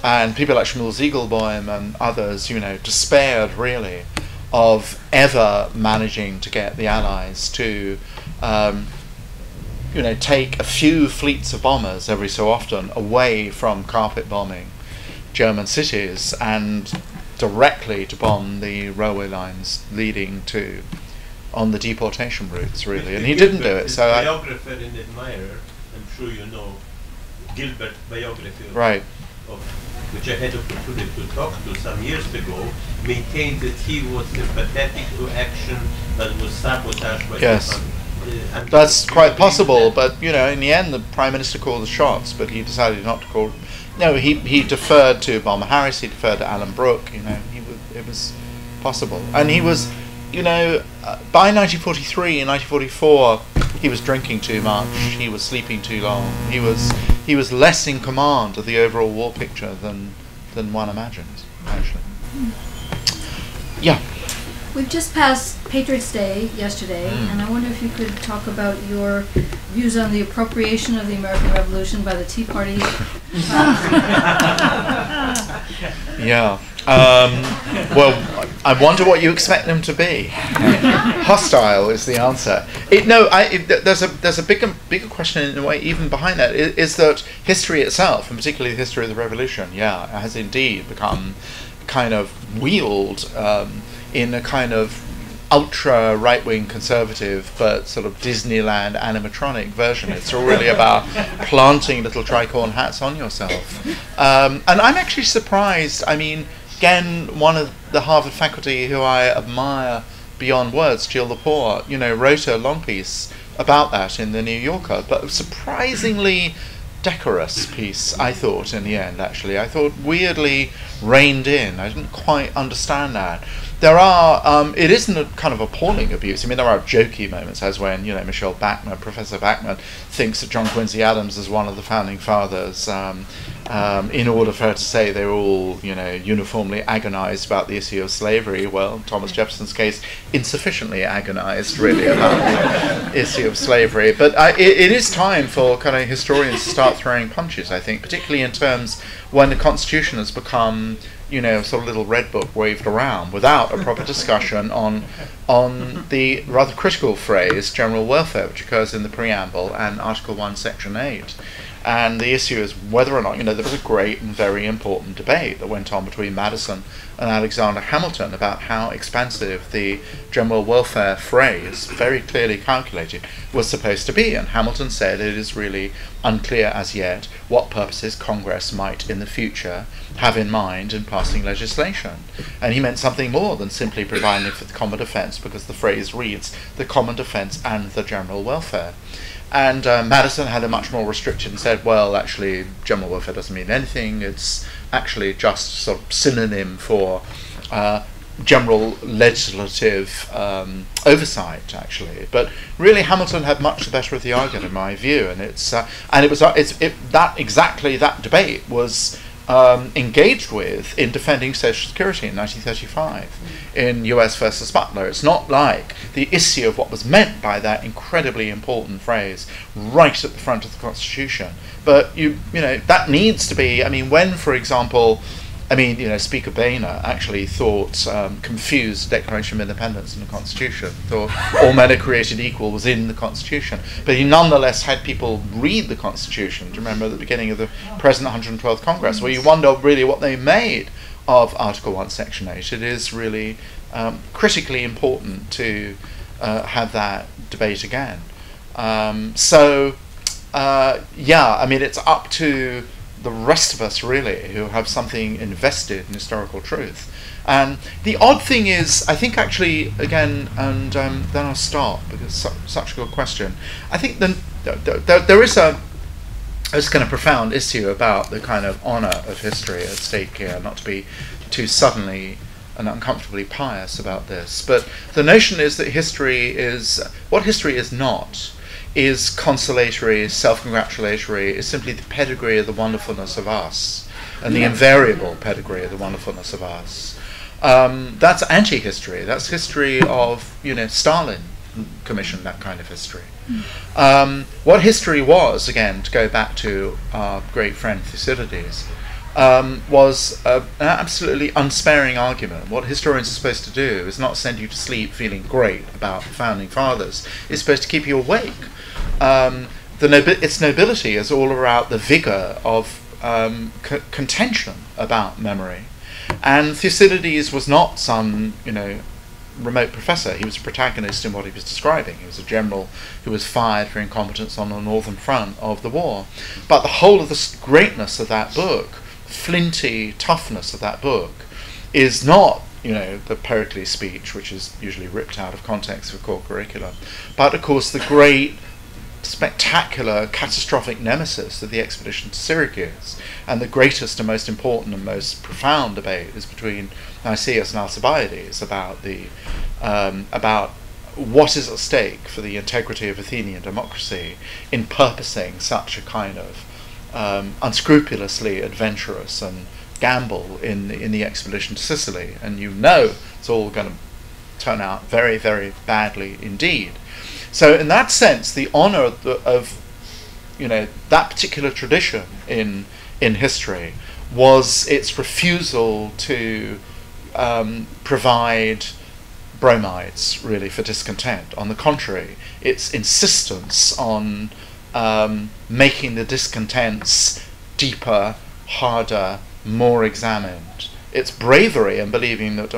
And people like Shmuel Ziegelbaum and others, despaired really of ever managing to get the Allies to take a few fleets of bombers every so often away from carpet bombing German cities and directly to bomb the railway lines leading to on the deportation routes, really. And he didn't do it. So
biographer and admirer, I'm sure you know Gilbert biography,
right,
of which I had the opportunity to talk to some years ago, maintained that he was sympathetic to action that was sabotaged by
yes. That's quite possible, but in the end the Prime Minister called the shots, but he decided not to call. No, he deferred to Bomber Harris, he deferred to Alan Brooke, it was possible. And he was, by 1943 and 1944, he was drinking too much, he was sleeping too long, he was less in command of the overall war picture than one imagines, actually. Yeah.
We've just passed Patriots' Day yesterday, and I wonder if you could talk about your views on the appropriation of the American Revolution by the Tea Party.
Yeah. Well, I wonder what you expect them to be. Hostile is the answer. There's a bigger question in a way even behind that. Is that history itself, and particularly the history of the revolution, has indeed become kind of wheeled in a kind of ultra right-wing conservative but sort of Disneyland animatronic version. It's all really about planting little tricorn hats on yourself. And I'm actually surprised. I mean, again, one of the Harvard faculty who I admire beyond words, Jill Lepore, wrote a long piece about that in the New Yorker, but a surprisingly decorous piece, I thought, in the end, actually. I thought weirdly reined in. I didn't quite understand that. There are, it isn't a kind of appalling abuse. I mean, there are jokey moments, as when, Michelle Bachman, Professor Bachman, thinks that John Quincy Adams is one of the founding fathers, in order for her to say they were all, uniformly agonized about the issue of slavery. Well, Thomas Jefferson's case, insufficiently agonized, really, about the issue of slavery. But it is time for kind of historians to start throwing punches, I think, particularly in terms when the Constitution has become, sort of little red book waved around without a proper discussion on the rather critical phrase general welfare, which occurs in the preamble and Article 1, Section 8. And the issue is whether or not, there was a great and very important debate that went on between Madison and Alexander Hamilton about how expansive the general welfare phrase, very clearly calculated, was supposed to be. And Hamilton said it is really unclear as yet what purposes Congress might in the future have in mind in passing legislation. And he meant something more than simply providing for the common defense, because the phrase reads the common defense and the general welfare. And Madison had a much more restricted and said, well, actually, general welfare doesn't mean anything. It's actually just sort of synonym for general legislative oversight, actually. But really, Hamilton had much the better of the argument, in my view, and that debate was engaged with in defending Social Security in 1935 in US versus Butler. It's not like the issue of what was meant by that incredibly important phrase right at the front of the Constitution. But you know that needs to be. I mean, when, for example, Speaker Boehner actually thought confused Declaration of Independence and the Constitution, thought all men are created equal was in the Constitution. But he nonetheless had people read the Constitution. Do you remember at the beginning of the present 112th Congress, where you wonder really what they made of Article 1, Section 8. It is really critically important to have that debate again. It's up to the rest of us, really, who have something invested in historical truth. And the odd thing is, I think actually, again, and then I'll stop, because it's such a good question. I think there is this kind of profound issue about the kind of honour of history at stake here, not to be too suddenly and uncomfortably pious about this. But the notion is that what history is not, is consolatory, self-congratulatory, is simply the pedigree of the wonderfulness of us, and the invariable pedigree of the wonderfulness of us. That's anti-history. That's history of, Stalin commissioned that kind of history. What history was, again, to go back to our great friend Thucydides, was an absolutely unsparing argument. What historians are supposed to do is not send you to sleep feeling great about the founding fathers. It's supposed to keep you awake. Its nobility is all about the vigour of contention about memory. And Thucydides was not some, remote professor. He was a protagonist in what he was describing. He was a general who was fired for incompetence on the northern front of the war. But the whole of the greatness of that book, flinty toughness of that book, is not, the Pericles speech, which is usually ripped out of context for core curriculum, but of course the great, spectacular, catastrophic nemesis of the expedition to Syracuse. And the greatest and most important and most profound debate is between Nicias and Alcibiades about about what is at stake for the integrity of Athenian democracy in purposing such a kind of unscrupulously adventurous and gamble in the expedition to Sicily. And it's all going to turn out very, very badly indeed. So in that sense, the honour of that particular tradition in history was its refusal to provide bromides, really, for discontent. On the contrary, its insistence on making the discontents deeper, harder, more examined. Its bravery in believing that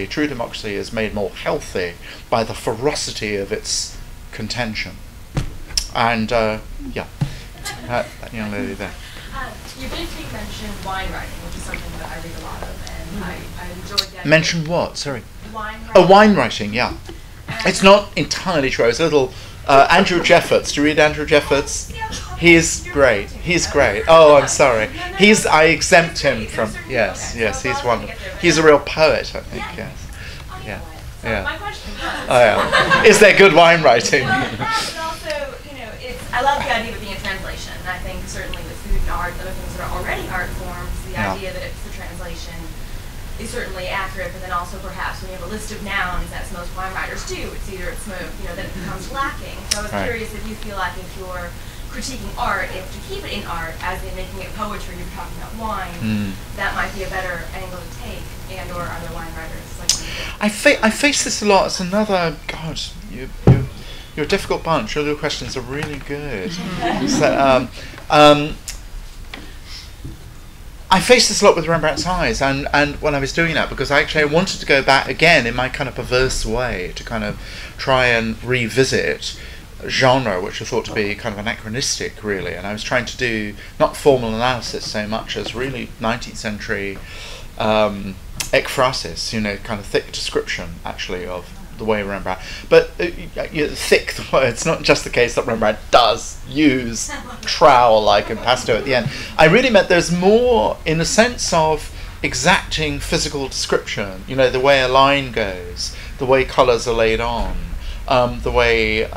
true democracy, is made more healthy by the ferocity of its contention. And that young lady there.
You briefly mentioned wine writing, which is something that I read a lot of, and I enjoyed that.
Mentioned what? Sorry.
Wine writing.
Oh, wine writing, yeah. It's not entirely true. It's a little... Andrew Jeffords. Do you read Andrew Jeffords? He's great. He's great. Oh, I'm sorry. I exempt him from... Yes, he's wonderful. He's a real poet, I think, yes. Yeah.
My question was...
Oh, yeah. Is there good wine writing?
But also, I love the idea of it being a translation. And I think certainly with food and art, other things that are already art forms, the idea that it's the translation is certainly accurate, but then also perhaps when you have a list of nouns, as most wine writers do, it's either that it becomes lacking. So I was curious if you feel like if you're critiquing art, if to keep it in art, as in making it poetry, you're talking about wine, that might be a better angle to take, and or other wine writers like you.
I face this a lot. It's another, God, you're a difficult bunch. Your little questions are really good. So, I faced this a lot with Rembrandt's eyes, and when I was doing that, because I wanted to go back again in my kind of perverse way to kind of try and revisit genre, which I thought to be kind of anachronistic, really. And I was trying to do not formal analysis so much as really 19th century ekphrasis, kind of thick description, actually, of the way Rembrandt, but thick the word. It's not just the case that Rembrandt does use trowel like impasto at the end. I really meant there's more in the sense of exacting physical description. You know, the way a line goes, the way colours are laid on, the way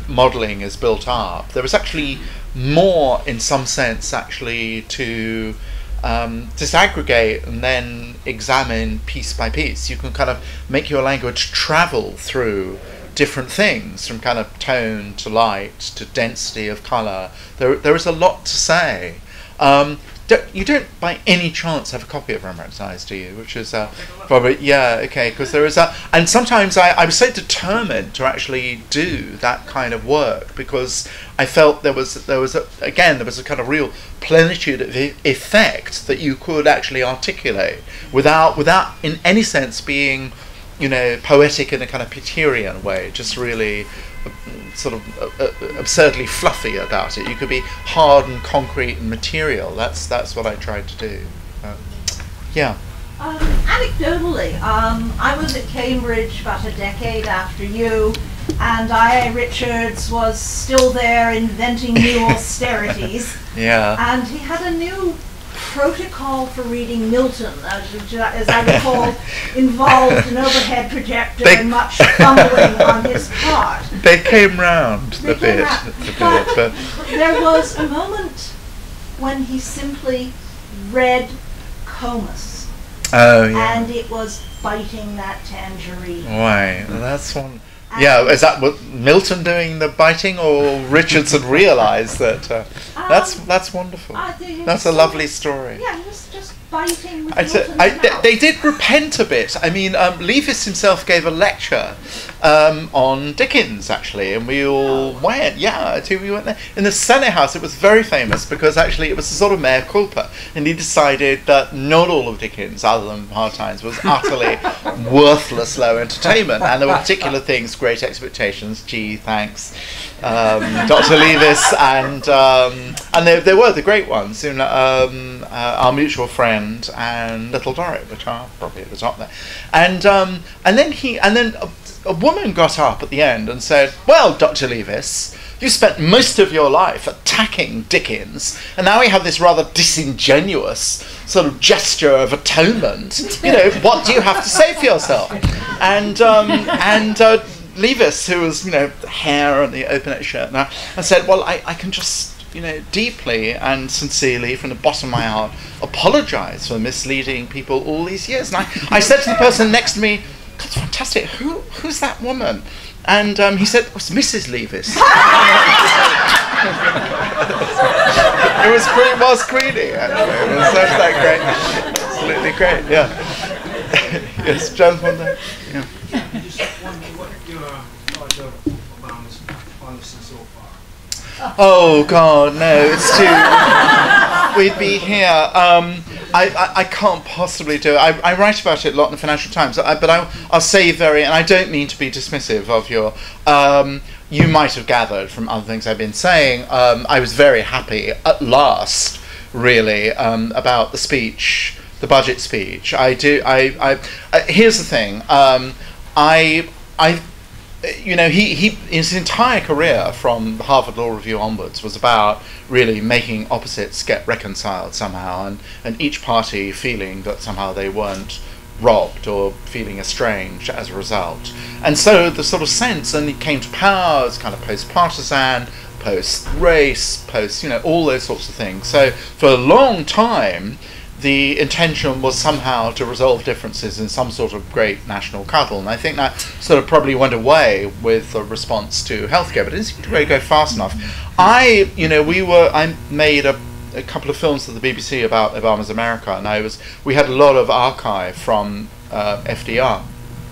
modelling is built up. There was actually more, in some sense, actually to disaggregate and then examine piece by piece. You can kind of make your language travel through different things, from kind of tone to light to density of colour. There is a lot to say. You don't by any chance have a copy of Rembrandt's Eyes, do you? Which is probably, yeah, okay, because there is a, and sometimes I was so determined to actually do that kind of work because I felt there was a kind of real plenitude of effect that you could actually articulate without in any sense being, you know, poetic in a kind of Piterian way, just really sort of absurdly fluffy about it. You could be hard and concrete and material. That's what I tried to do. Yeah.
Anecdotally, I was at Cambridge about a decade after you, and I.A. Richards was still there inventing new austerities.
Yeah.
And he had a new protocol for reading Milton, as I recall, involved an overhead projector and much fumbling on his part.
They came round a bit.
But there was a moment when he simply read Comus.
Oh, yeah.
And it was biting that tangerine.
Why? That's one. Yeah, is that what Milton doing the biting, or Richards had realised that? That's wonderful. That's a lovely story.
Yeah, he was just biting with Milton's mouth.
They did repent a bit. I mean, Leavis himself gave a lecture on Dickens, actually, and we all went. Yeah, we went there in the Senate House. It was very famous because actually it was a sort of mea culpa, and he decided that not all of Dickens, other than Hard Times, was utterly worthless, low entertainment, and there were particular things. Great Expectations, gee, thanks, Dr. Leavis, and there were the great ones, you know, Our Mutual Friend and Little Dorrit, which are probably at the top there, and then a woman got up at the end and said, "Well, Dr. Leavis, you spent most of your life attacking Dickens, and now we have this rather disingenuous sort of gesture of atonement. You know, what do you have to say for yourself?" And Leavis, who was, you know, hair and the open-neck shirt now, and said, "Well, I can just, you know, deeply and sincerely, from the bottom of my heart, apologise for misleading people all these years." And I said to the person next to me, "God, fantastic, who's that woman?" And he said, "It's Mrs. Leavis." It was Queenie, anyway. It was such that great, absolutely great, yeah. Yes, John von there. Yeah.
I just wonder what your thoughts are about this policy so far.
Oh God, no! It's too. We'd be here. I can't possibly do it. I write about it a lot in the Financial Times, but I'll say and I don't mean to be dismissive of your. You might have gathered from other things I've been saying. I was very happy at last, really, about the speech, the budget speech. Here's the thing. You know, he his entire career from Harvard Law Review onwards was about really making opposites get reconciled somehow, and each party feeling that somehow they weren't robbed or feeling estranged as a result. And so the sort of sense, and he came to power as kind of post-partisan, post-race, you know, all those sorts of things. So for a long time, the intention was somehow to resolve differences in some sort of great national cuddle, and I think that sort of probably went away with the response to healthcare, but it didn't seem to really go fast enough. I made a couple of films at the BBC about Obama's America, and we had a lot of archive from FDR.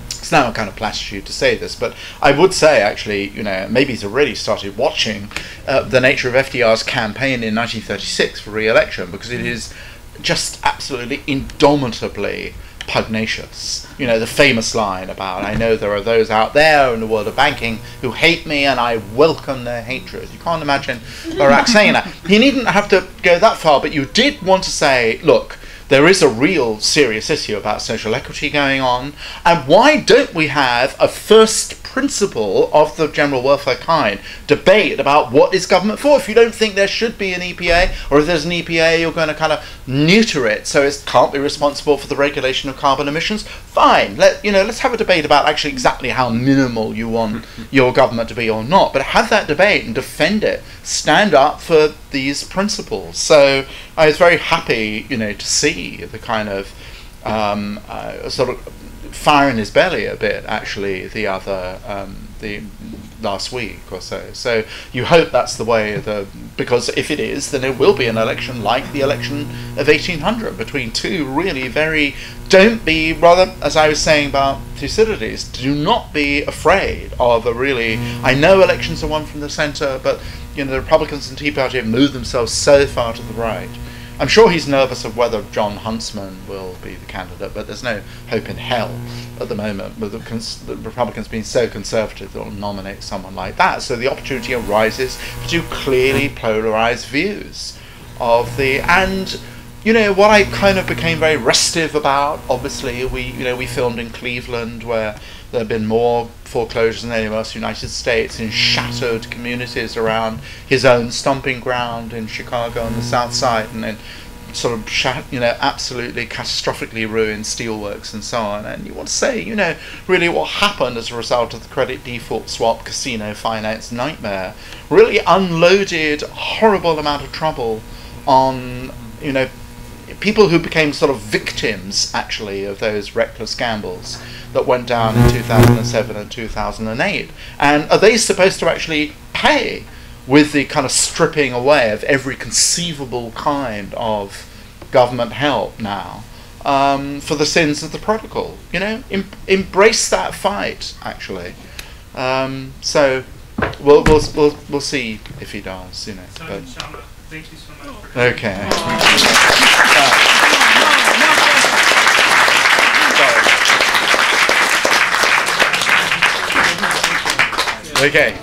It's now a kind of platitude to say this, but I would say actually, you know, maybe he's already started watching the nature of FDR's campaign in 1936 for re-election, because it is just absolutely indomitably pugnacious. You know, the famous line about, "I know there are those out there in the world of banking who hate me, and I welcome their hatred." You can't imagine Barack saying that. He needn't have to go that far, but you did want to say, look, there is a real serious issue about social equity going on, and why don't we have a first principle of the general welfare kind, debate about what is government for. If you don't think there should be an EPA, or if there's an EPA, you're going to kind of neuter it so it can't be responsible for the regulation of carbon emissions. Fine, let's have a debate about actually exactly how minimal you want your government to be or not. but have that debate and defend it. Stand up for these principles. So I was very happy, to see the kind of sort of fire in his belly a bit, actually, the last week or so. So you hope that's the way, because if it is, then it will be an election like the election of 1800, between two really very, as I was saying about Thucydides, do not be afraid of a really, I know elections are won from the centre, but the Republicans and Tea Party have moved themselves so far to the right. I'm sure he's nervous of whether John Huntsman will be the candidate, but there's no hope in hell at the moment with the Republicans being so conservative they'll nominate someone like that. So the opportunity arises to clearly polarised views of and what I kind of became very restive about. Obviously, we filmed in Cleveland, where there have been more foreclosures than anywhere else in the United States, in shattered communities around his own stomping ground in Chicago on the South Side, and then sort of absolutely catastrophically ruined steelworks and so on. And you want to say, really what happened as a result of the credit default swap casino finance nightmare really unloaded a horrible amount of trouble on people who became sort of victims, actually, of those reckless gambles that went down in 2007 and 2008. And are they supposed to actually pay with the kind of stripping away of every conceivable kind of government help now for the sins of the prodigal? Embrace that fight, actually. So we'll see if he does.
So, Shama, thank you so much for coming.
Okay. Okay.